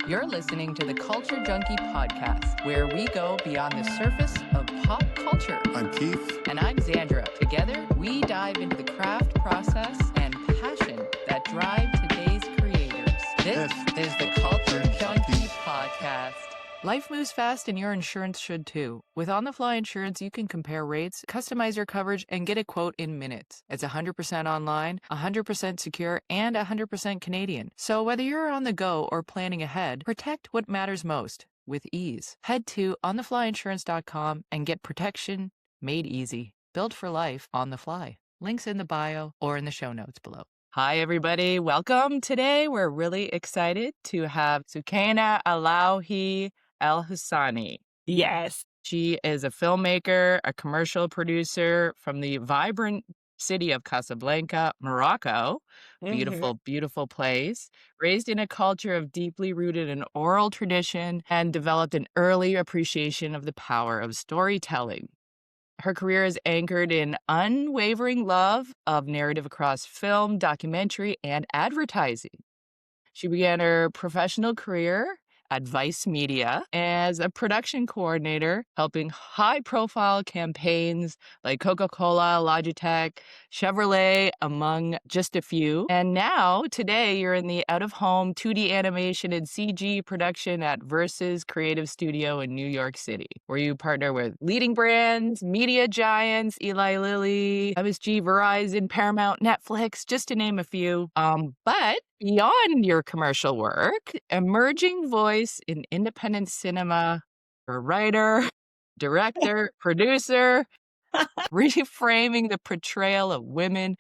You're listening to the Culture Junkie podcast, where we go beyond the surface of pop culture. I'm Keith. And I'm Xandra. Together, we dive into the craft, process, and passion that drive today's creators. This is the Culture Junkie podcast. Life moves fast and your insurance should too. With on-the-fly insurance, you can compare rates, customize your coverage, and get a quote in minutes. It's 100% online, 100% secure, and 100% Canadian. So whether you're on the go or planning ahead, protect what matters most with ease. Head to ontheflyinsurance.com and get protection made easy. Built for life on the fly. Links in the bio or in the show notes below. Hi, everybody. Welcome. Today, we're really excited to have Soukaina Alaoui El Hassani. Yes. She is a filmmaker, a commercial producer from the vibrant city of Casablanca, Morocco. Beautiful, beautiful place. Raised in a culture of deeply rooted in oral tradition and developed an early appreciation of the power of storytelling. Her career is anchored in unwavering love of narrative across film, documentary, and advertising. She began her professional career at Vice Media as a production coordinator, helping high-profile campaigns like Coca-Cola, Logitech, Chevrolet, among just a few. And now, today, you're in the out-of-home 2D animation and CG production at Versus Creative Studio in New York City, where you partner with leading brands, media giants, Eli Lilly, MSG, Verizon, Paramount, Netflix, just to name a few. But beyond your commercial work, emerging voice in independent cinema, a writer, director, producer, reframing the portrayal of women,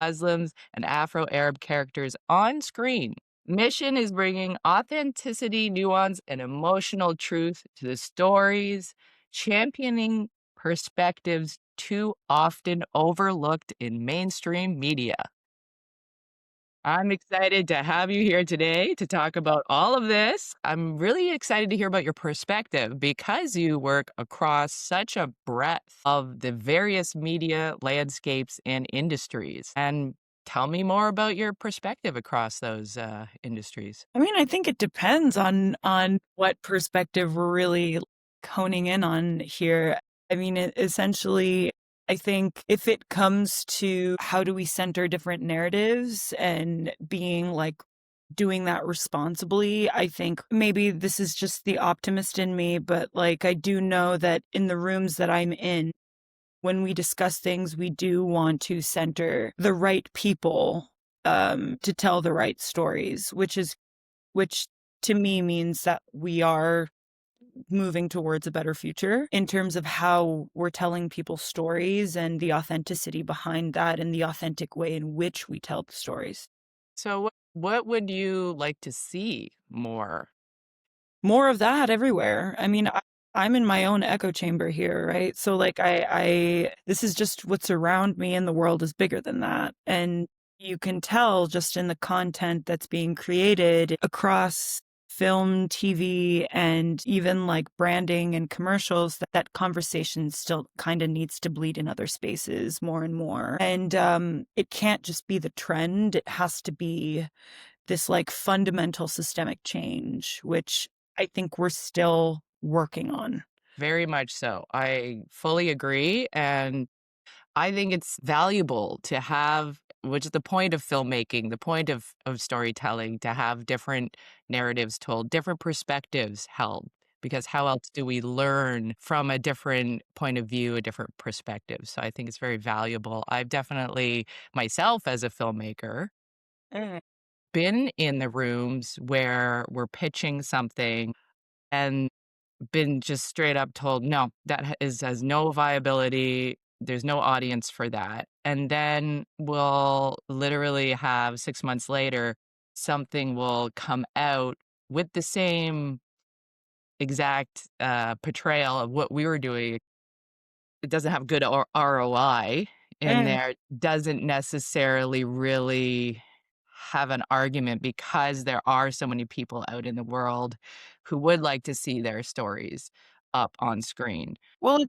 Muslims, and Afro-Arab characters on screen. Mission is bringing authenticity, nuance, and emotional truth to the stories, championing perspectives too often overlooked in mainstream media. I'm excited to have you here today to talk about all of this. I'm really excited to hear about your perspective because you work across such a breadth of the various media landscapes and industries. And tell me more about your perspective across those industries. I mean, I think it depends on what perspective we're really honing in on here. I mean, essentially, I think if it comes to how do we center different narratives and being like doing that responsibly, I think maybe this is just the optimist in me, but like I do know that in the rooms that I'm in, when we discuss things, we do want to center the right people to tell the right stories, which to me means that we are moving towards a better future in terms of how we're telling people stories and the authenticity behind that and the authentic way in which we tell the stories. So what would you like to see more? More of that everywhere. I mean, I'm in my own echo chamber here, right? So like I this is just what's around me and the world is bigger than that. And you can tell just in the content that's being created across film, TV, and even like branding and commercials that conversation still kind of needs to bleed in other spaces more and more. And it can't just be the trend. It has to be this like fundamental systemic change, which I think we're still working on. Very much so. I fully agree. And I think it's valuable to have, which is the point of filmmaking, the point of storytelling, to have different narratives told, different perspectives held. Because how else do we learn from a different point of view, a different perspective? So I think it's very valuable. I've definitely, myself as a filmmaker, been in the rooms where we're pitching something and been just straight up told, no, that has no viability. There's no audience for that. And then we'll literally have 6 months later, something will come out with the same exact portrayal of what we were doing. It doesn't have good ROI in there, doesn't necessarily really have an argument because there are so many people out in the world who would like to see their stories up on screen. Well,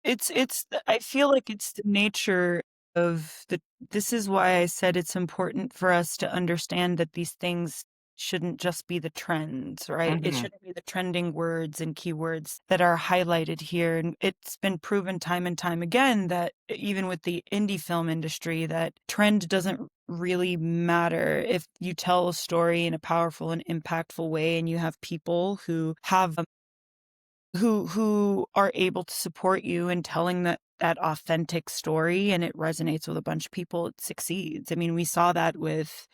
I feel like it's the nature of this is why I said it's important for us to understand that these things shouldn't just be the trends, right? It Mhm. shouldn't be the trending words and keywords that are highlighted here. And it's been proven time and time again that even with the indie film industry, that trend doesn't really matter if you tell a story in a powerful and impactful way and you have people who have who are able to support you in telling that authentic story and it resonates with a bunch of people, it succeeds. I mean, we saw that with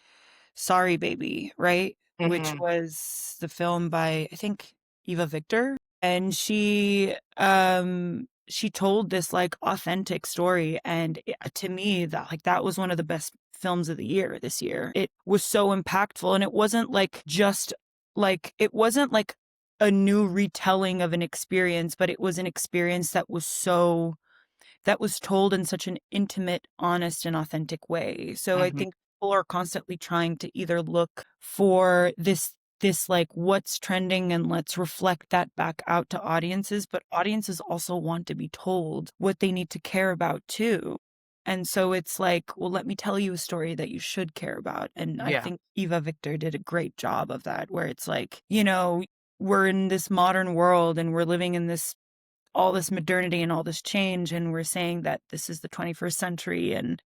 Sorry Baby, right? Which Mhm. was the film by, I think, Eva Victor. And she told this like authentic story. And to me, that was one of the best films of the year this year. It was so impactful. And it wasn't like just like, it wasn't like a new retelling of an experience, but it was an experience that was told in such an intimate, honest, and authentic way. So I Mhm. think people are constantly trying to either look for this like what's trending and let's reflect that back out to audiences, but audiences also want to be told what they need to care about too. And so it's like, well, let me tell you a story that you should care about. And I Yeah. think Eva Victor did a great job of that, where it's like, we're in this modern world and we're living in this all this modernity and all this change, and we're saying that this is the 21st century, and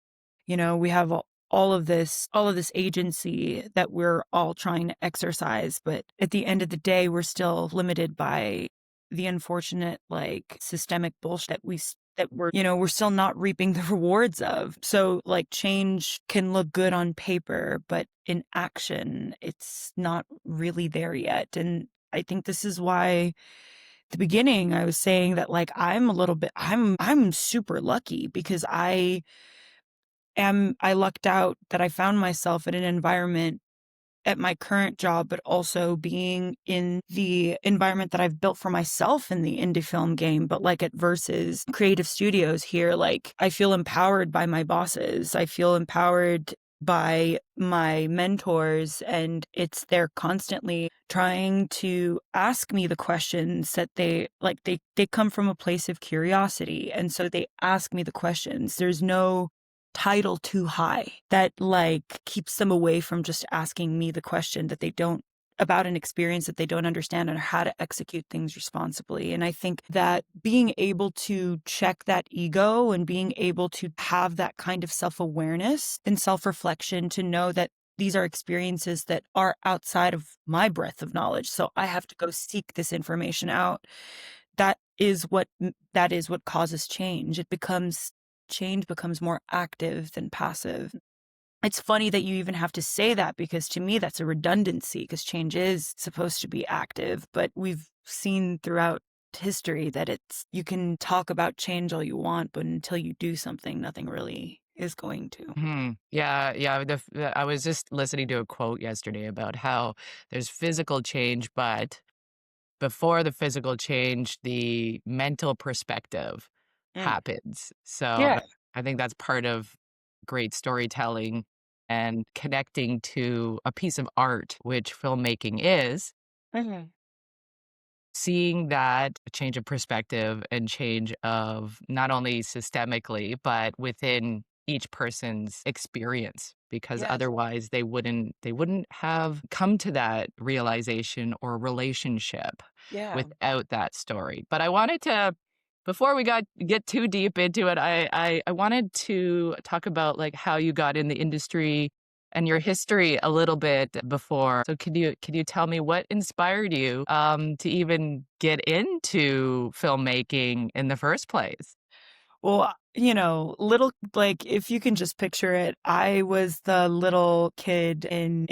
we have all of this agency that we're all trying to exercise, but at the end of the day we're still limited by the unfortunate like systemic bullshit that we're still not reaping the rewards of. So like change can look good on paper, but in action it's not really there yet. And I think this is why the beginning I was saying that like I'm super lucky because I lucked out that I found myself in an environment at my current job, but also being in the environment that I've built for myself in the indie film game, but like at Versus Creative Studios here, like I feel empowered by my bosses. I feel empowered by my mentors, and they're constantly trying to ask me the questions that they come from a place of curiosity, and so they ask me the questions. There's no title too high that like keeps them away from just asking me the question that they don't about an experience that they don't understand and how to execute things responsibly. And I think that being able to check that ego and being able to have that kind of self-awareness and self-reflection to know that these are experiences that are outside of my breadth of knowledge. So I have to go seek this information out. That is what causes change. Change becomes more active than passive. It's funny that you even have to say that because to me that's a redundancy because change is supposed to be active, but we've seen throughout history that you can talk about change all you want, but until you do something, nothing really is going to. Mhm. Yeah, yeah, I was just listening to a quote yesterday about how there's physical change, but before the physical change, the mental perspective Mm. happens. So, Yeah. I think that's part of great storytelling and connecting to a piece of art, which filmmaking is. Mhm. Seeing that change of perspective and change of not only systemically, but within each person's experience, because Yes. otherwise they wouldn't have come to that realization or relationship Yeah. without that story. But I wanted to before we get too deep into it, I wanted to talk about like how you got in the industry and your history a little bit before. So could you tell me what inspired you to even get into filmmaking in the first place? Well, little like if you can just picture it, I was the little kid in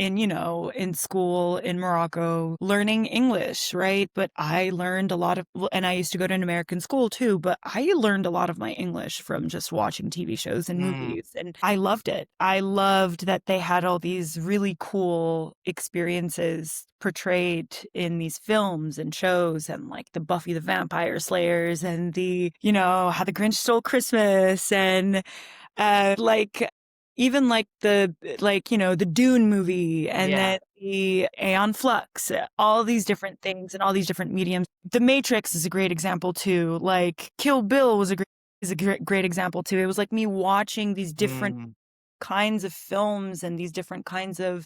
school in Morocco learning English, right? But I learned a lot of well, and I used to go to an American school too, but I learned a lot of my English from just watching TV shows and Mm, movies, and I loved it. I loved that they had all these really cool experiences portrayed in these films and shows, and like the Buffy the Vampire Slayers and how the Grinch stole Christmas, and like even like the Dune movie, and yeah. then the Aeon Flux, all these different things and all these different mediums. The Matrix is a great example too. Like Kill Bill is a great example too. It was like me watching these different Mm, kinds of films and these different kinds of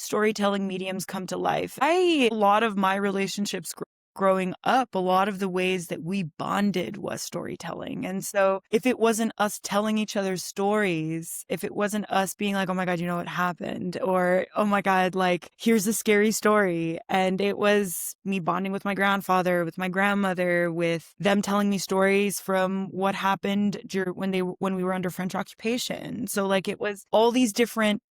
storytelling mediums come to life. A lot of my relationships growing up, a lot of the ways that we bonded was storytelling. And so if it wasn't us telling each other stories, if it wasn't us being like, oh my God, you know what happened? Or, oh my God, like, here's a scary story. And it was me bonding with my grandfather, with my grandmother, with them telling me stories from what happened when we were under French occupation. So like it was all these different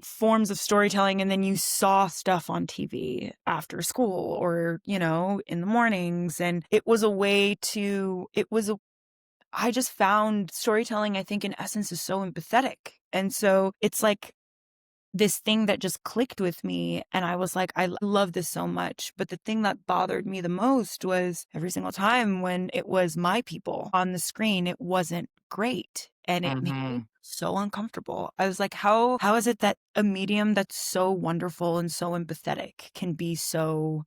forms of storytelling, and then you saw stuff on TV after school or, in the mornings. And it was a way to, I just found storytelling, I think in essence is so empathetic. And so it's like this thing that just clicked with me. And I was like, I love this so much. But the thing that bothered me the most was every single time when it was my people on the screen, it wasn't great. And it made me Mhm. so uncomfortable. I was like, how is it that a medium that's so wonderful and so empathetic can be so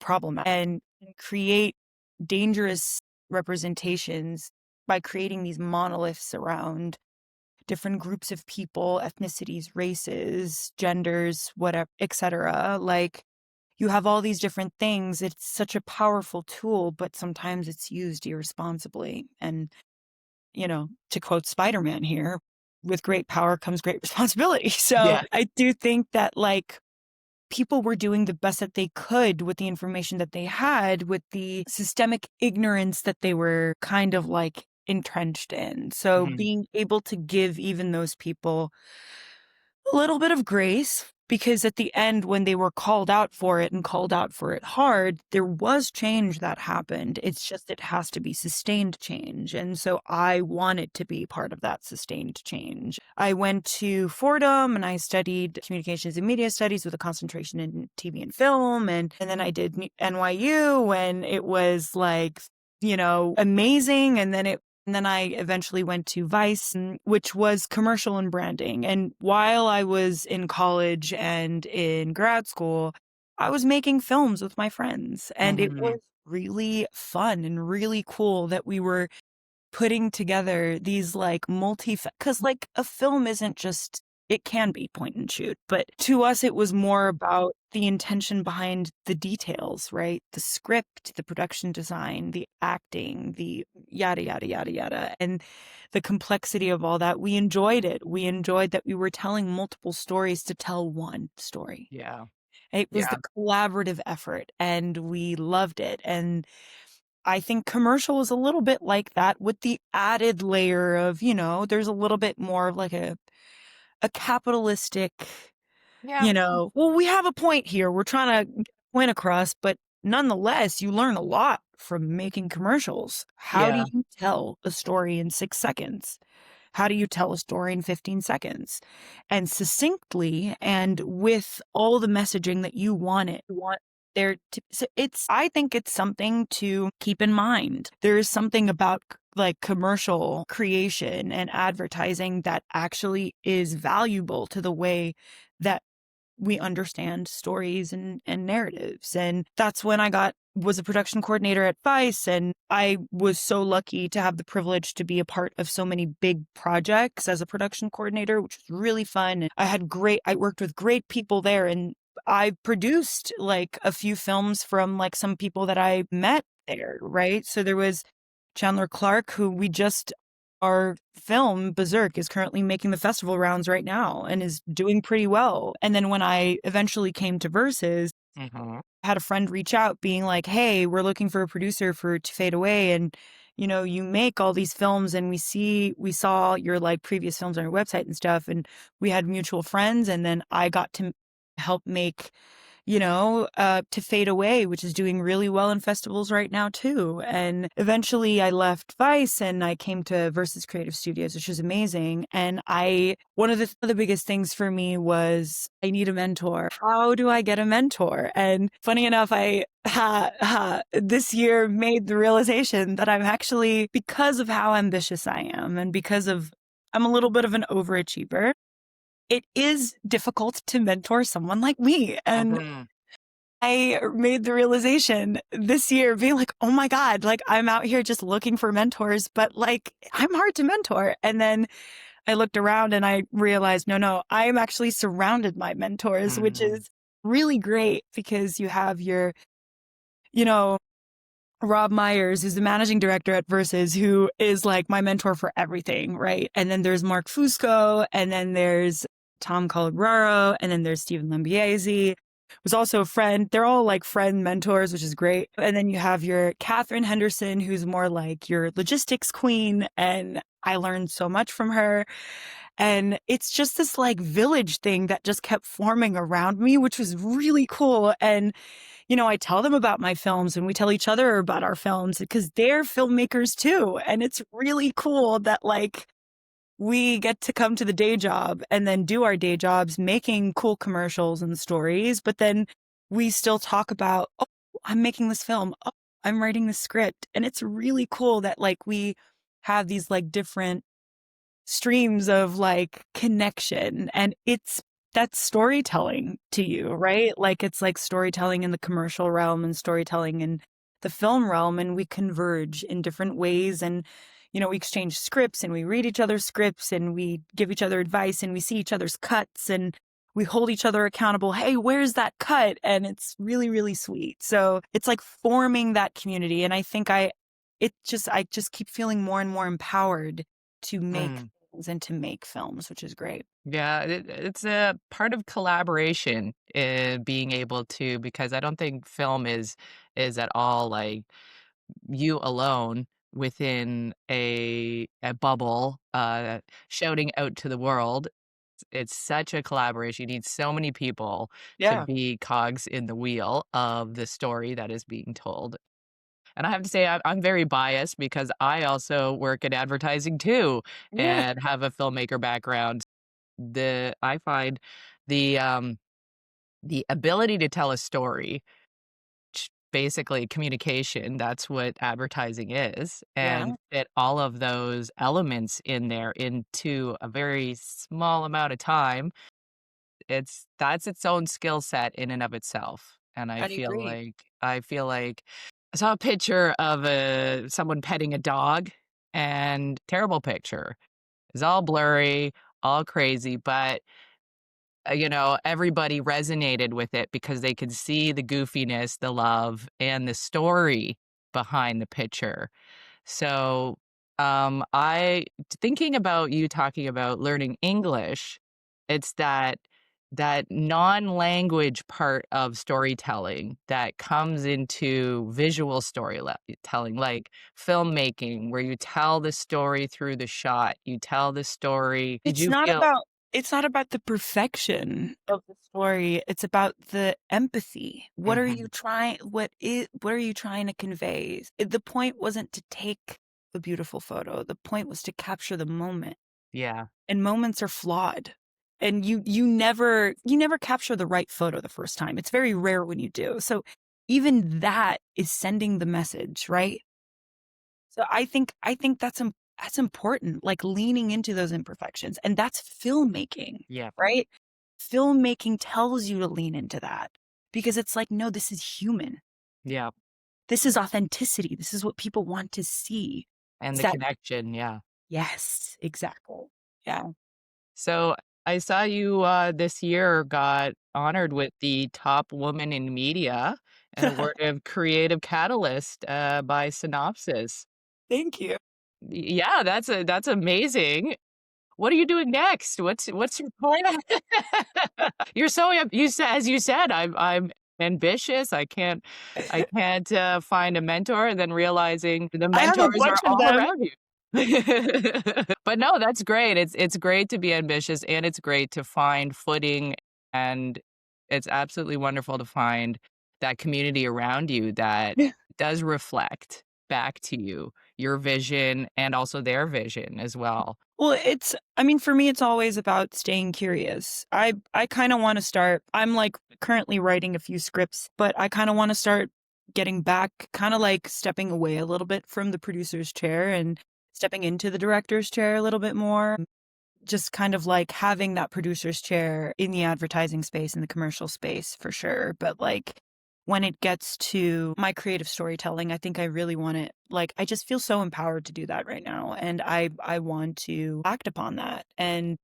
problematic and create dangerous representations by creating these monoliths around different groups of people, ethnicities, races, genders, whatever, etc. Like you have all these different things. It's such a powerful tool, but sometimes it's used irresponsibly. And, to quote Spider-Man here, with great power comes great responsibility. So Yeah. I do think that like people were doing the best that they could with the information that they had, with the systemic ignorance that they were kind of like entrenched in. So Mhm. being able to give even those people a little bit of grace, because at the end, when they were called out for it and called out for it hard, there was change that happened. It's just it has to be sustained change. And so I wanted to be part of that sustained change. I went to Fordham and I studied communications and media studies with a concentration in TV and film. And then I did NYU, and it was like, amazing. And then I eventually went to Vice, which was commercial and branding. And while I was in college and in grad school, I was making films with my friends. And it Mhm. was really fun and really cool that we were putting together these like because like a film isn't just, it can be point and shoot, but to us it was more about the intention behind the details, right? The script, the production design, the acting, the yada yada yada yada, and the complexity of all that. We enjoyed it. We enjoyed that we were telling multiple stories to tell one story. Yeah. It was Yeah. the collaborative effort, and we loved it. And I think commercial is a little bit like that, with the added layer of, there's a little bit more of like a capitalistic, Yeah. well, we have a point here. We're trying to get a point across, but nonetheless, you learn a lot from making commercials. How do Yeah. you tell a story in 6 seconds? How do you tell a story in 15 seconds? And succinctly, and with all the messaging that you want there to, so I think it's something to keep in mind. There is something about like commercial creation and advertising that actually is valuable to the way that we understand stories and narratives. And that's when was a production coordinator at Vice. And I was so lucky to have the privilege to be a part of so many big projects as a production coordinator, which was really fun. And I worked with great people there. And I produced like a few films from like some people that I met there, right? So there was Chandler Clark, who our film Berserk is currently making the festival rounds right now and is doing pretty well. And then when I eventually came to Versus, Mhm. I had a friend reach out being like, hey, we're looking for a producer for To Fade Away. And, you make all these films, and we saw your like previous films on your website and stuff. And we had mutual friends. And then I got to help make To Fade Away, which is doing really well in festivals right now too. And eventually I left Vice and I came to Versus Creative Studios, which is amazing. And one of the biggest things for me was I need a mentor. How do I get a mentor? And funny enough, this year made the realization that I'm actually, because of how ambitious I am and because of I'm a little bit of an overachiever, it is difficult to mentor someone like me. And Mhm. I made the realization this year being like, oh my God, like I'm out here just looking for mentors, but like I'm hard to mentor. And then I looked around and I realized, no, I'm actually surrounded by mentors, which Mm, is really great because you have you know, Rob Myers, who's the managing director at Versus, who is like my mentor for everything, right? And then there's Mark Fusco, and then there's Tom Colabraro, and then there's Stephen Lambiese, who's also a friend. They're all like friend mentors, which is great. And then you have your Catherine Henderson, who's more like your logistics queen. And I learned so much from her. And it's just this like village thing that just kept forming around me, which was really cool. And I tell them about my films and we tell each other about our films because they're filmmakers too. And it's really cool that like we get to come to the day job and then do our day jobs making cool commercials and stories. But then we still talk about, oh, I'm making this film. Oh, I'm writing the script. And it's really cool that like we have these like different streams of like connection and that's storytelling to you, right? Like it's like storytelling in the commercial realm and storytelling in the film realm and we converge in different ways and we exchange scripts and we read each other's scripts and we give each other advice and we see each other's cuts and we hold each other accountable. Hey, where's that cut? And it's really, really sweet. So it's like forming that community. And I think I just keep feeling more and more empowered to make mm. things and to make films, which is great. Yeah, it's a part of collaboration, being able to because I don't think film is at all like you alone within a bubble, shouting out to the world. It's such a collaboration. You need so many people to Yeah. be cogs in the wheel of the story that is being told. And I have to say, I'm very biased because I also work in advertising too Yeah. and have a filmmaker background. I find the the ability to tell a story, basically communication, that's what advertising is, Yeah. and fit all of those elements in there into a very small amount of time. That's its own skill set in and of itself. And I agree. I feel like I saw a picture of someone petting a dog and terrible picture. It's all blurry, all crazy, but everybody resonated with it because they could see the goofiness, the love, and the story behind the picture. So, I thinking about you talking about learning English, it's that non-language part of storytelling that comes into visual telling, like filmmaking, where you tell the story through the shot. You tell the story. Did It's you not feel about it's not about the perfection of the story. It's about the empathy. Mhm. What are you trying to convey? The point wasn't to take the beautiful photo. The point was to capture the moment. Yeah. And moments are flawed. And you never capture the right photo the first time. It's very rare when you do. So even that is sending the message, right? So I think that's important, like leaning into those imperfections. And that's filmmaking, Yeah. right? Filmmaking tells you to lean into that because it's like, no, this is human. Yeah. This is authenticity. This is what people want to see. And It's the that, connection, yeah. yes, exactly. Yeah. So, I saw you, this year got honored with the Top Woman in Media, an award of Creative Catalyst, by Synopsis. Thank you. Yeah, that's amazing. What are you doing next? What's your plan? You're so you said as you said, I'm ambitious. I can't, find a mentor, and then realizing the I have a mentors are bunch of all them. around you. But no, that's great. It's great to be ambitious, and it's great to find footing, and it's absolutely wonderful to find that community around you that does reflect back to you your vision and also their vision as well. Well, I mean, for me, it's always about staying curious. I kind of want to start, I'm like currently writing a few scripts, but I kind of want to start getting back, kind of like stepping away a little bit from the producer's chair and stepping into the director's chair a little bit more. Just kind of like having that producer's chair in the advertising space, in the commercial space for sure. But like, when it gets to my creative storytelling, I think I really want to, like, I just feel so empowered to do that right now. And I want to act upon that. And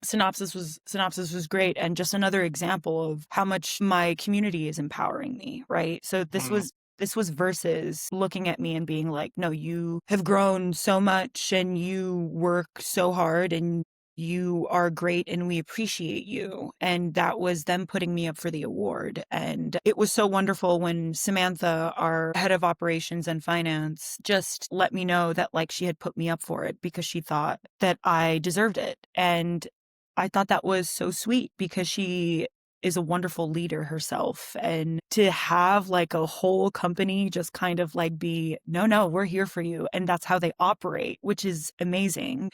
Synopsis was great, and just another example of how much my community is empowering me, right? So Mm, this was versus looking at me and being like, no, you have grown so much and you work so hard and you are great and we appreciate you. And that was them putting me up for the award. And it was so wonderful when Samantha, our head of operations and finance, just let me know that like she had put me up for it because she thought that I deserved it. And I thought that was so sweet because she is a wonderful leader herself. And to have like a whole company just kind of like be, no, no, we're here for you. And that's how they operate, which is amazing.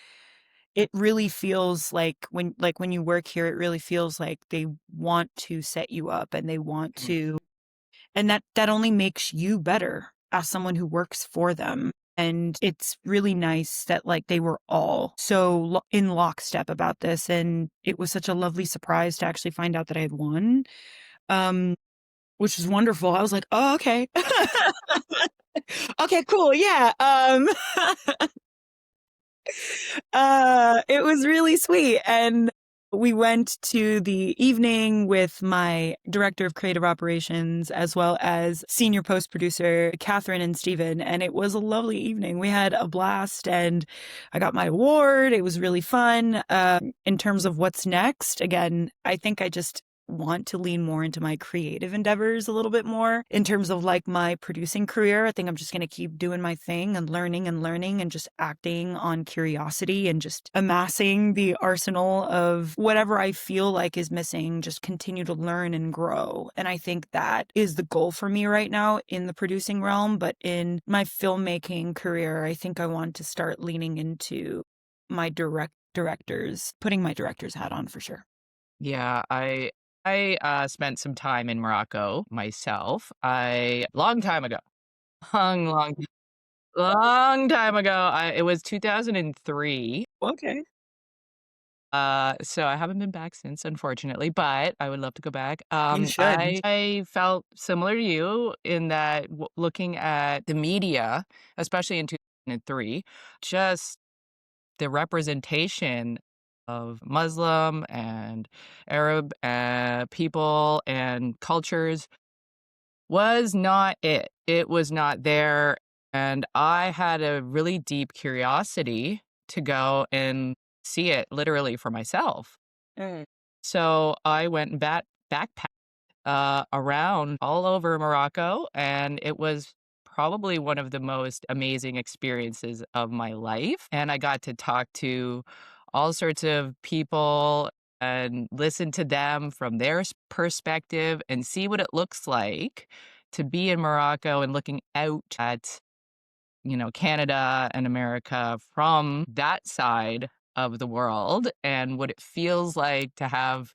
It really feels like when you work here, it really feels like they want to set you up and they want mm, to, and that only makes you better as someone who works for them. And it's really nice that like they were all so in lockstep about this. And it was such a lovely surprise to actually find out that I had won. Um, which was wonderful. I was like, oh, okay. Okay, cool. Yeah. It was really sweet. And we went to the evening with my director of creative operations as well as senior post producer Catherine and Stephen. And it was a lovely evening. We had a blast and I got my award. It was really fun. In terms of what's next, again, I think I just want to lean more into my creative endeavors a little bit more in terms of like my producing career. I think I'm just going to keep doing my thing and learning and just acting on curiosity and just amassing the arsenal of whatever I feel like is missing, just continue to learn and grow. And I think that is the goal for me right now in the producing realm. But in my filmmaking career, I think I want to start leaning into my directors, putting my director's hat on for sure. yeah, I spent some time in Morocco myself. I long time ago, long, long time ago. It was 2003. Okay. So I haven't been back since, unfortunately, but I would love to go back. You should. I felt similar to you in that looking at the media, especially in 2003, just the representation of Muslim and Arab people and cultures was not it. It was not there. And I had a really deep curiosity to go and see it literally for myself. Mm, So I went and backpacked around all over Morocco, and it was probably one of the most amazing experiences of my life. And I got to talk to all sorts of people and listen to them from their perspective and see what it looks like to be in Morocco and looking out at, Canada and America from that side of the world and what it feels like to have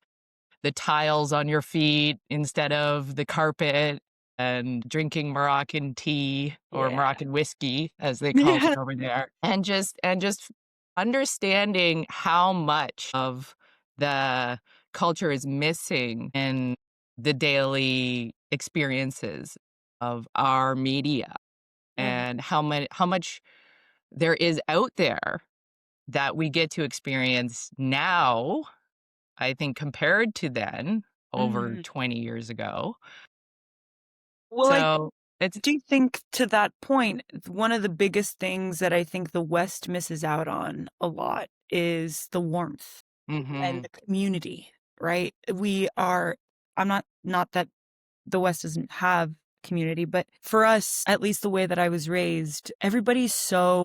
the tiles on your feet instead of the carpet and drinking Moroccan tea or yeah. Moroccan whiskey, as they call it over there. And just understanding how much of the culture is missing in the daily experiences of our media Mhm, and how much there is out there that we get to experience now, I think compared to then, over mhm. 20 years ago. Well, I So, it's do think to that point, one of the biggest things that I think the West misses out on a lot is the warmth and mhm, the community, right? We are, not that the West doesn't have community, but for us, at least the way that I was raised, everybody's so,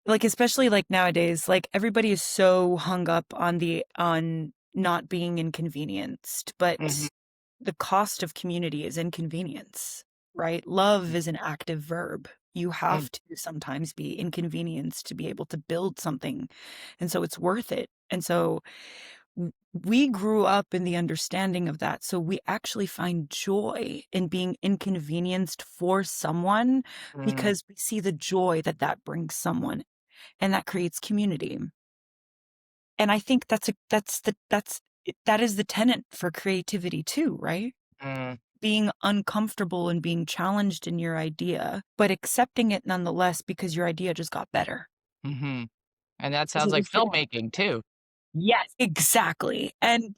like, especially like nowadays, like everybody is so hung up on on not being inconvenienced, mhm, but the cost of community is inconvenience, right? Love is an active verb. You mm, have to sometimes be inconvenienced to be able to build something. And so it's worth it. And so we grew up in the understanding of that. So we actually find joy in being inconvenienced for someone mm, because we see the joy that that brings someone, and that creates community. And I think that is the tenet for creativity too, right? mm. being uncomfortable and being challenged in your idea, but accepting it nonetheless because your idea just got better. Mhm. And that Because sounds it like was good. filmmaking too. Yes, exactly. And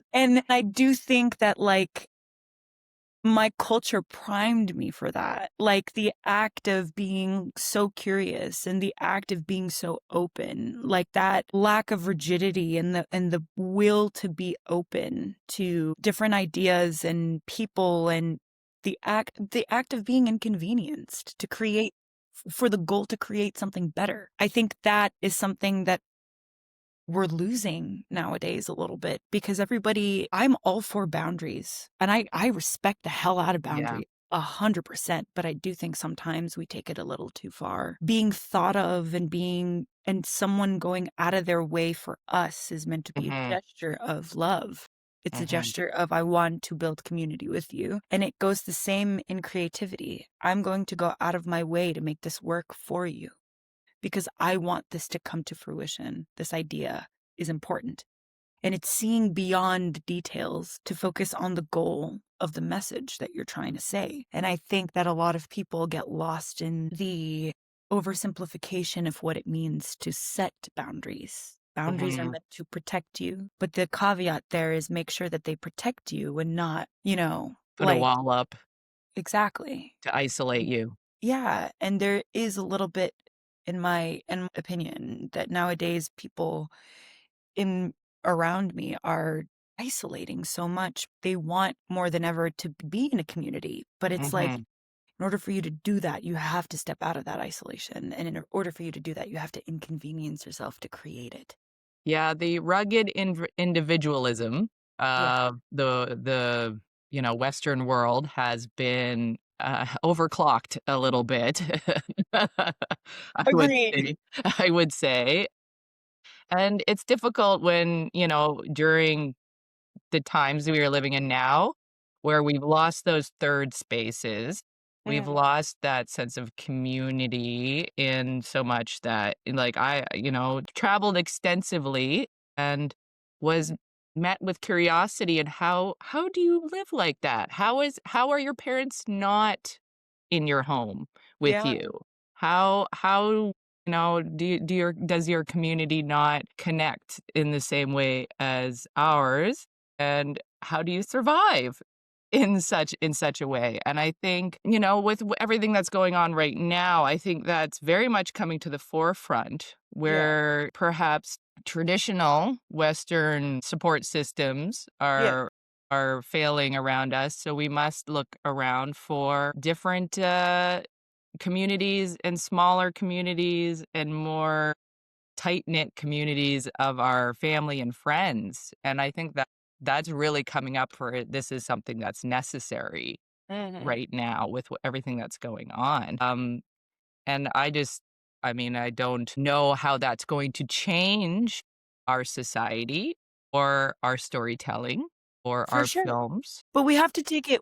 I do think that, like, my culture primed me for that. Like, the act of being so curious and the act of being so open, like that lack of rigidity and the will to be open to different ideas and people, and the act of being inconvenienced to create for the goal to create something better. I think that is something that we're losing nowadays a little bit because I'm all for boundaries, and I respect the hell out of Yeah. boundaries 100%, but I do think sometimes we take it a little too far. Being thought of and someone going out of their way for us is meant to be a Mhm. gesture of love. It's a Mhm. gesture of, I want to build community with you. And it goes the same in creativity. I'm going to go out of my way to make this work for you because I want this to come to fruition. This idea is important. And it's seeing beyond details to focus on the goal of the message that you're trying to say. And I think that a lot of people get lost in the oversimplification of what it means to set boundaries. Boundaries are Mhm. meant to protect you, but the caveat there is make sure that they protect you and not, Put a like, wall up exactly. to isolate you. Yeah, and there is a little bit, in my opinion, that nowadays people in around me are isolating so much. They want more than ever to be in a community, but it's like, Mhm. in order for you to do that, you have to step out of that isolation, and in order for you to do that, you have to inconvenience yourself to create it. Yeah, the rugged individualism Yeah, of the Western world has been, overclocked a little bit. I would agreed. say I would say, and it's difficult when, during the times we are living in now, where we've lost those third spaces. We've Mm, lost that sense of community in so much that, like, I traveled extensively and was met with curiosity and how do you live like that? How are your parents not in your home with yeah, you? How does your community not connect in the same way as ours? And how do you survive in such a way? And I think, with everything that's going on right now, I think that's very much coming to the forefront yeah, where perhaps traditional Western support systems yeah. are failing around us. So we must look around for different communities and smaller communities and more tight-knit communities of our family and friends, and I think that that's really coming up for it. This is something that's necessary Mhm. right now with everything that's going on, and I mean, I don't know how that's going to change our society or our storytelling or For our sure. films. But we have to take it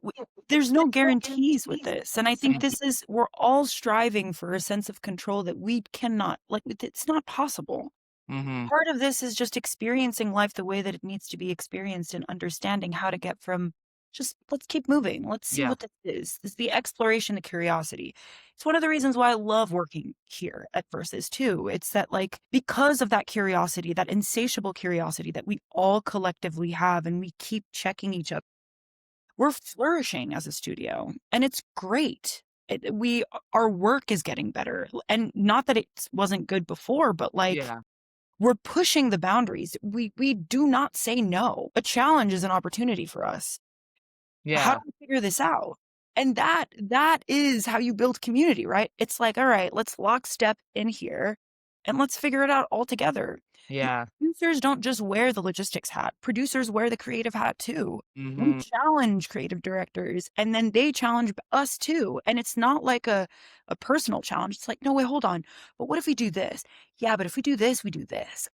there's no guarantees with this, and I think Mhm, this is we're all striving for a sense of control that we cannot, like, it's not possible. mhm, Part of this is just experiencing life the way that it needs to be experienced and understanding how to get from just, "Let's keep moving. Let's see yeah, what this is." This is the exploration, the curiosity. It's one of the reasons why I love working here at Versus too. It's that, like, because of that curiosity, that insatiable curiosity that we all collectively have and we keep checking each other, we're flourishing as a studio, and it's great. Our work is getting better, and not that it wasn't good before, but, like, yeah, we're pushing the boundaries. We do not say no. A challenge is an opportunity for us. How do yeah, we figure this out? And that is how you build community, right? It's like, all right, let's lockstep in here and let's figure it out all together. yeah, Producers don't just wear the logistics hat. Producers wear the creative hat too. We mhm, challenge creative directors and then they challenge us too. And it's not like a personal challenge. It's like, no, wait, hold on. But what if we do this? Yeah, but if we do this, we do this.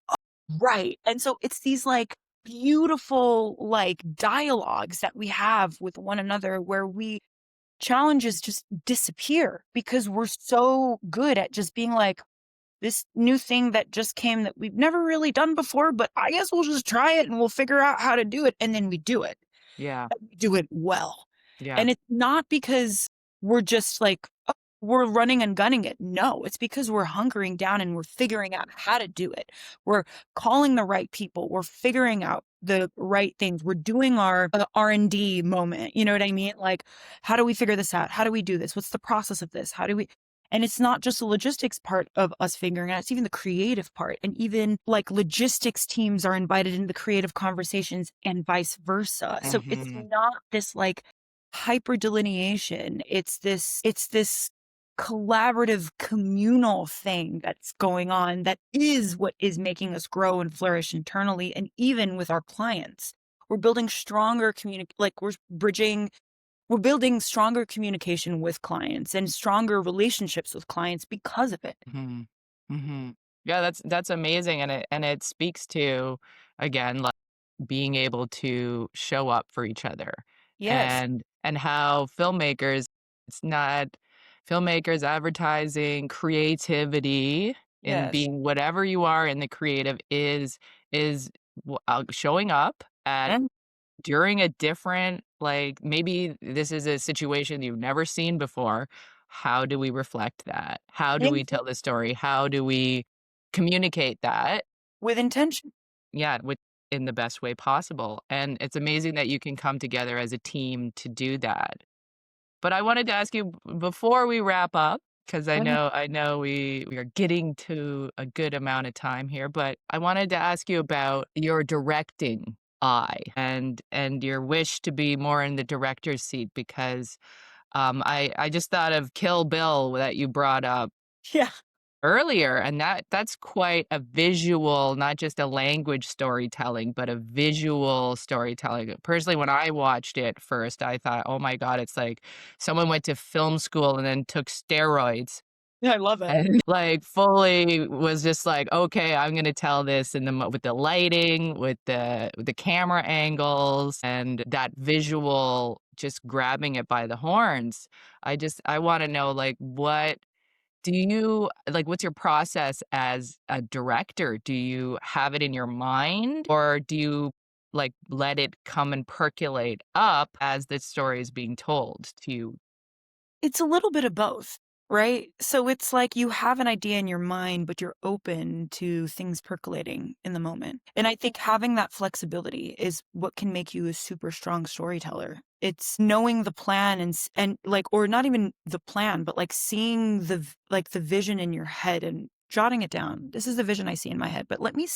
Right, and so it's these, like, beautiful, like, dialogues that we have with one another where we challenges just disappear because we're so good at just being like, "This new thing that just came that we've never really done before, but I guess we'll just try it and we'll figure out how to do it," and then we do it. yeah, And we do it well. Yeah. And it's not because we're just like, "Oh, we're running and gunning it." No, it's because we're hunkering down and we're figuring out how to do it. We're calling the right people. We're figuring out the right things. We're doing our R&D moment. You know what I mean? Like, how do we figure this out? How do we do this? What's the process of this? How do we and it's not just the logistics part of us figuring it out, it's even the creative part. And even like logistics teams are invited into the creative conversations and vice versa. So it's Mhm. not this like hyper delineation. It's this collaborative communal thing that's going on that is what is making us grow and flourish internally and even with our clients. We're building stronger we're building stronger communication with clients and stronger relationships with clients because of it. Mhm. Mhm. Yeah, that's amazing, and it speaks to, again, like, being able to show up for each other, Yes. and how filmmakers it's not filmmakers, advertising, creativity, and Yes. being whatever you are in the creative is showing up at And during a different like, maybe this is a situation you've never seen before. How do we reflect that? How do we ex- tell the story? How do we communicate that? with intention. Yeah, with in the best way possible, and it's amazing that you can come together as a team to do that. But I wanted to ask you before we wrap up, because Okay. I know we are getting to a good amount of time here, but I wanted to ask you about your directing eye and your wish to be more in the director's seat because I just thought of Kill Bill that you brought up Yeah. earlier, and that's quite a visual, not just a language storytelling, but a visual storytelling. Personally, when I watched it first, I thought, "Oh my god, it's like someone went to film school and then took steroids." Yeah, I love it. And, like, fully was just like, "Okay, I'm gonna tell this in the mo with the lighting, with the camera angles, and that visual just grabbing it by the horns." I wanna know, like, what do you like, what's your process as a director? Do you have it in your mind, or do you, like, let it come and percolate up as the story is being told to you? It's a little bit of both, right? So it's like you have an idea in your mind, but you're open to things percolating in the moment. And I think having that flexibility is what can make you a super strong storyteller. It's knowing the plan and like or not even the plan, but like seeing like the vision in your head and jotting it down. This is the vision I see in my head, but let me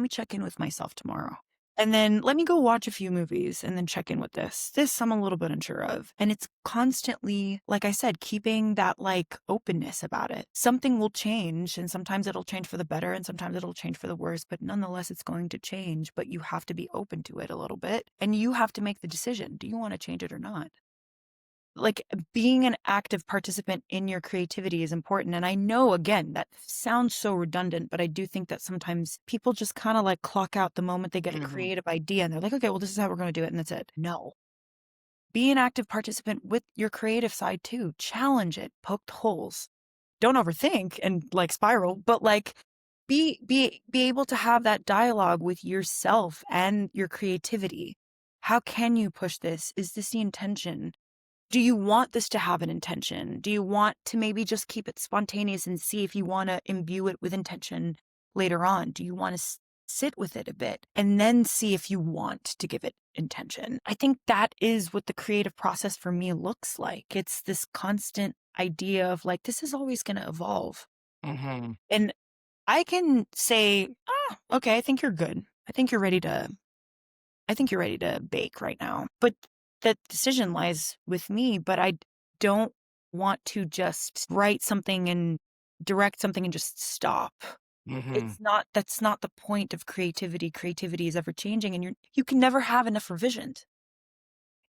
check in with myself tomorrow. And then let me go watch a few movies and then check in with this. This I'm a little bit unsure of. And it's constantly, like I said, keeping that like openness about it. Something will change and sometimes it'll change for the better and sometimes it'll change for the worse, but nonetheless it's going to change, but you have to be open to it a little bit and you have to make the decision. Do you want to change it or not? Like being an active participant in your creativity is important. And I know, again, that sounds so redundant, but I do think that sometimes people just kind of like clock out the moment they get a Mhm, creative idea and they're like, okay, well, this is how we're going to do it. And that's it. No, be an active participant with your creative side too. Challenge it, poke holes. Don't overthink and like spiral, but like be able to have that dialogue with yourself and your creativity. How can you push this? Is this the intention? Do you want this to have an intention? Do you want to maybe just keep it spontaneous and see if you want to imbue it with intention later on? Do you want to sit with it a bit and then see if you want to give it intention? I think that is what the creative process for me looks like. It's this constant idea of like, this is always going to evolve. mhm, And I can say, oh, okay, I think you're good. I think you're ready to I think you're ready to bake right now. But that decision lies with me, but I don't want to just write something and direct something and just stop. mhm. That's not the point of creativity. Creativity is ever changing and you can never have enough revisions.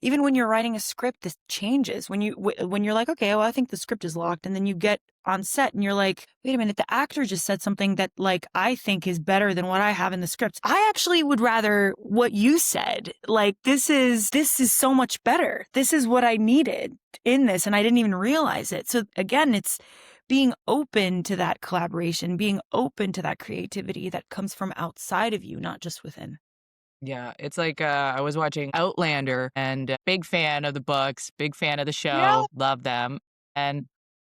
Even when you're writing a script, this changes. When you're like, "Okay, well, I think the script is locked," and then you get on set and you're like, "Wait a minute, the actor just said something that, like, I think is better than what I have in the script. I actually would rather what you said. Like, this is so much better. This is what I needed in this, and I didn't even realize it." So, again, it's being open to that collaboration, being open to that creativity that comes from outside of you, not just within. Yeah, it's like, I was watching Outlander and big fan of the books, big fan of the Yeah. show, love them, and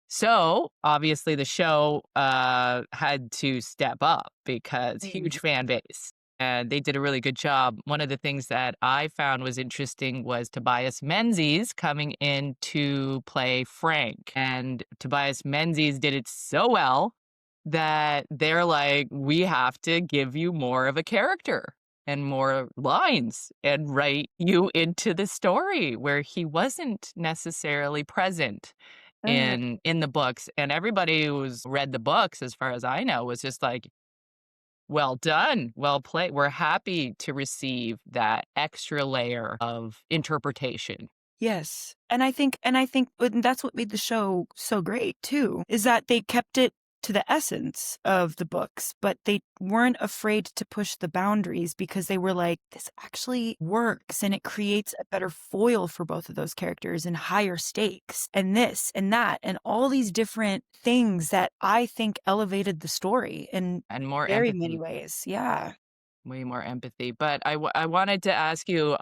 so, obviously, the show, had to step up because huge Mm. fan base, and they did a really good job. One of the things that I found was interesting was Tobias Menzies coming in to play Frank, and Tobias Menzies did it so well that they're like, "We have to give you more of a character and more lines and write you into the story," where he wasn't necessarily present Mm. in the books, and everybody who's read the books, as far as I know, was just like, "Well done, well played." We're happy to receive that extra layer of interpretation. Yes, and I think and that's what made the show so great too, is that they kept it to the essence of the books, but they weren't afraid to push the boundaries because they were like, "This actually works, and it creates a better foil for both of those characters and higher stakes, and this and that, and all these different things that I think elevated the story in And more very many empathy, ways." Yeah. way more empathy, but I wanted to ask you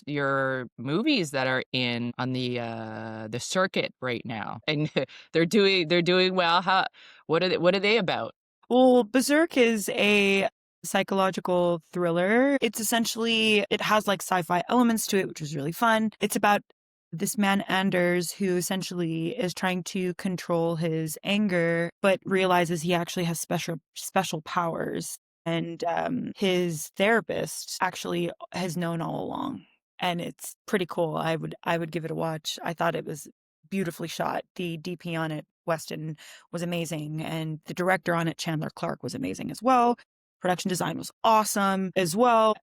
your movies that are in on the circuit right now, and they're doing well. How what are they about? Well, Berserk is a psychological thriller. It's essentially it has like sci-fi elements to it, which is really fun. It's about this man Anders who essentially is trying to control his anger, but realizes he actually has special powers. And his therapist actually has known all along, and it's pretty cool. I would give it a watch. I thought it was beautifully shot. The DP on it, Weston, was amazing, and the director on it, Chandler Clark, was amazing as well. Production design was awesome as well.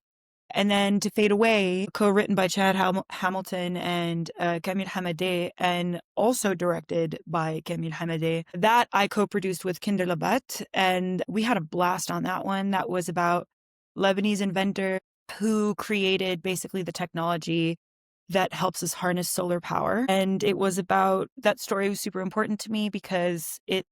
And then To Fade Away, co-written by Chad Hamilton and Kamil Hamadeh, and also directed by Kamil Hamadeh. That I co-produced with Kinder Labat, and we had a blast on that one. That was about Lebanese inventor who created basically the technology that helps us harness solar power. And it was about that story was super important to me because it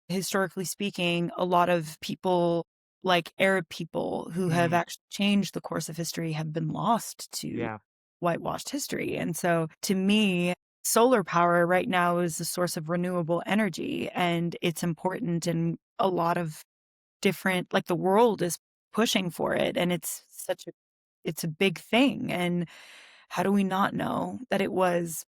historically speaking, a lot of people, like Arab people who have Mm, actually changed the course of history, have been lost to yeah, whitewashed history. And so to me, solar power right now is a source of renewable energy, and it's important in a lot of different, like, the world is pushing for it, and it's a big thing. And how do we not know that it was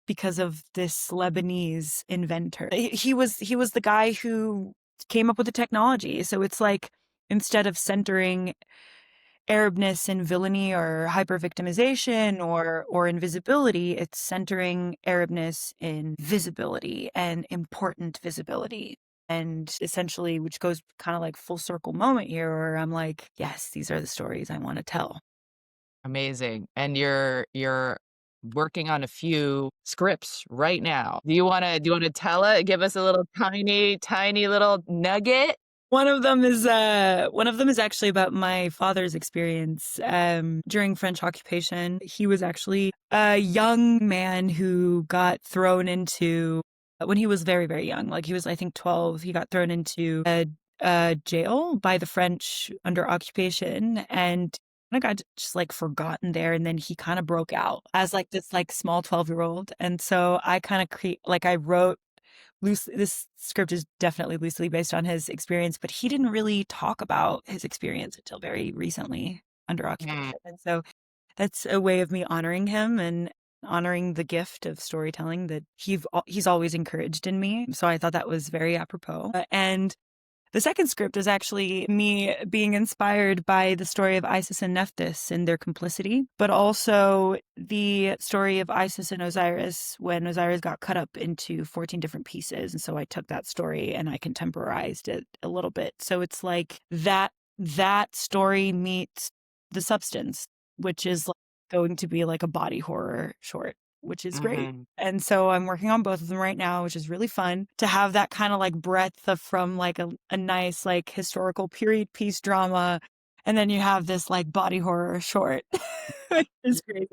because of this Lebanese inventor? He was the guy who came up with the technology. So it's like, instead of centering Arabness in villainy or hyper-victimization or invisibility, it's centering Arabness in visibility and important visibility. And essentially, which goes kind of like full circle moment here where I'm like, yes, these are the stories I want to tell. amazing, and you're working on a few scripts right now. Do you wanna tell it? Give us a little tiny, tiny little nugget? One of them is actually about my father's experience during French occupation. He was actually a young man who got thrown into when he was very, very young. Like, he was, I think, 12. He got thrown into a jail by the French under occupation, and I got just like forgotten there. And then he kind of broke out as like this like small 12-year-old. And so I kind of I wrote this script is definitely loosely based on his experience, but he didn't really talk about his experience until very recently under Mm, occupation. And so that's a way of me honoring him and honoring the gift of storytelling that he's always encouraged in me. So I thought that was very apropos. And the second script is actually me being inspired by the story of Isis and Nephthys and their complicity, but also the story of Isis and Osiris when Osiris got cut up into 14 different pieces. And so I took that story and I contemporized it a little bit. So it's like that story meets the substance, which is like going to be like a body horror short, which is great. mhm. And so I'm working on both of them right now, which is really fun to have that kind of like breadth of from like a nice like historical period piece drama. And then you have this like body horror short. It's crazy.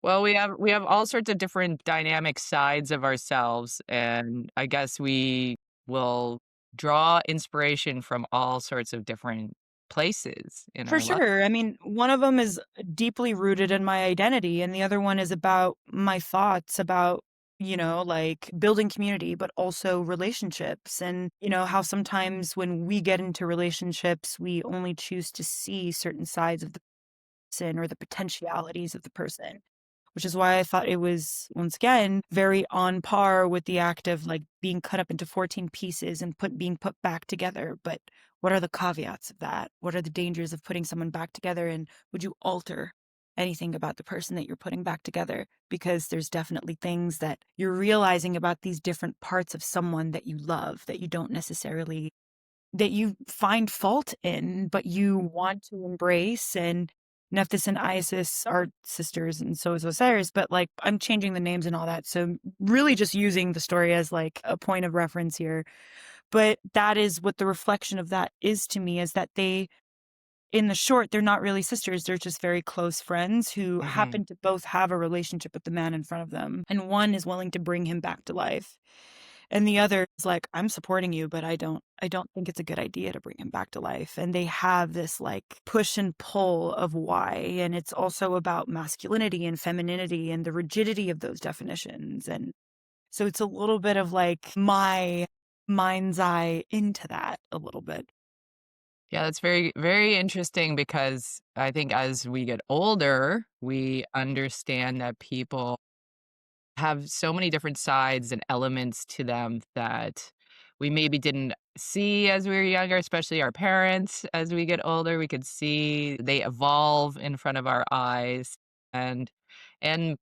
Well, we have all sorts of different dynamic sides of ourselves, and I guess we will draw inspiration from all sorts of different places in For our life. sure. I mean, one of them is deeply rooted in my identity, and the other one is about my thoughts about, like building community, but also relationships. And, how sometimes when we get into relationships, we only choose to see certain sides of the person or the potentialities of the person, which is why I thought it was, once again, very on par with the act of like being cut up into 14 pieces and being put back together. But what are the caveats of that? What are the dangers of putting someone back together? And would you alter anything about the person that you're putting back together? Because there's definitely things that you're realizing about these different parts of someone that you love that you don't necessarily, that you find fault in, but you want to embrace. And Nephthys and Isis are sisters, and so is Osiris, but like I'm changing the names and all that. So really just using the story as like a point of reference here. But that is what the reflection of that is to me, is that they, in the short, they're not really sisters. They're just very close friends who Mhm. happen to both have a relationship with the man in front of them. And one is willing to bring him back to life. And the other is like, I'm supporting you, but I don't think it's a good idea to bring him back to life. And they have this like push and pull of why. And it's also about masculinity and femininity and the rigidity of those definitions. And so it's a little bit of like my mind's eye into that a little bit. Yeah, that's very, very interesting because I think as we get older, we understand that people have so many different sides and elements to them that we maybe didn't see as we were younger, especially our parents. As we get older, we could see they evolve in front of our eyes, and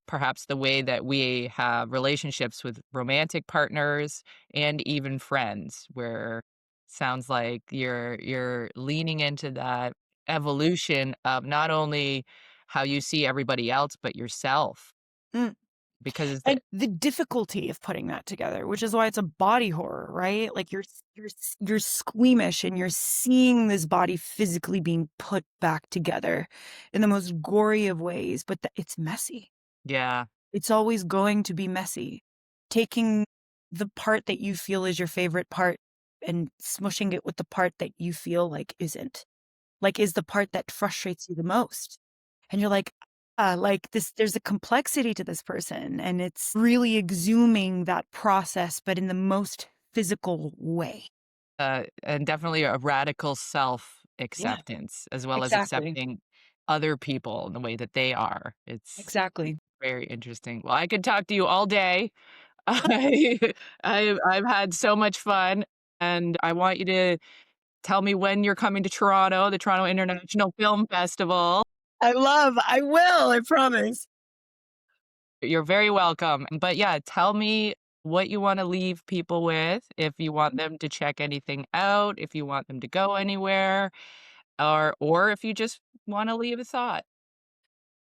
perhaps the way that we have relationships with romantic partners and even friends, where sounds like you're leaning into that evolution of not only how you see everybody else but yourself, Mm. because And the difficulty of putting that together, which is why it's a body horror, right? Like you're squeamish and you're seeing this body physically being put back together in the most gory of ways, but it's messy. yeah, It's always going to be messy. Taking the part that you feel is your favorite part and smushing it with the part that you feel like isn't. Like, is the part that frustrates you the most. And you're like, like this, there's a complexity to this person, and it's really exhuming that process, but in the most physical way. and definitely a radical Yeah, self-acceptance, as well as exactly. accepting other people in the way that they are. It's Exactly. very interesting. Well, I could talk to you all day. I I've had so much fun, and I want you to tell me when you're coming to Toronto, the Toronto International Film Festival. I will, I promise. You're very welcome. But yeah, tell me what you wanna leave people with, if you want them to check anything out, if you want them to go anywhere, or if you just wanna leave a thought.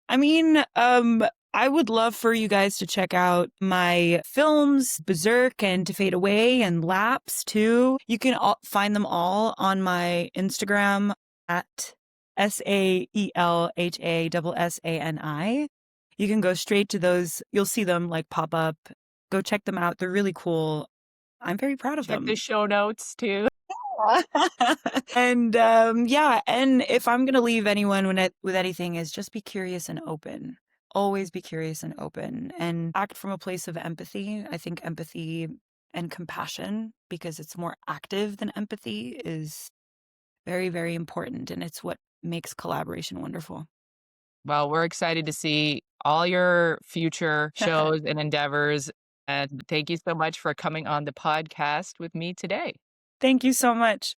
I mean, I would love for you guys to check out my films, Berserk and To Fade Away and Lapse too. You can find them all on my Instagram at SAELHASSANI. You can go straight to those. You'll see them like pop up. Go check them out. They're really cool. I'm very proud of Check the them. show notes too. And yeah, and if I'm gonna leave anyone with anything, is just be curious and open. Always be curious and open, and act from a place of empathy. I think empathy and compassion, because it's more active than empathy, is very, very important, and it's what makes collaboration wonderful. Well, we're excited to see all your future shows and endeavors, and thank you so much for coming on the podcast with me today. Thank you so much.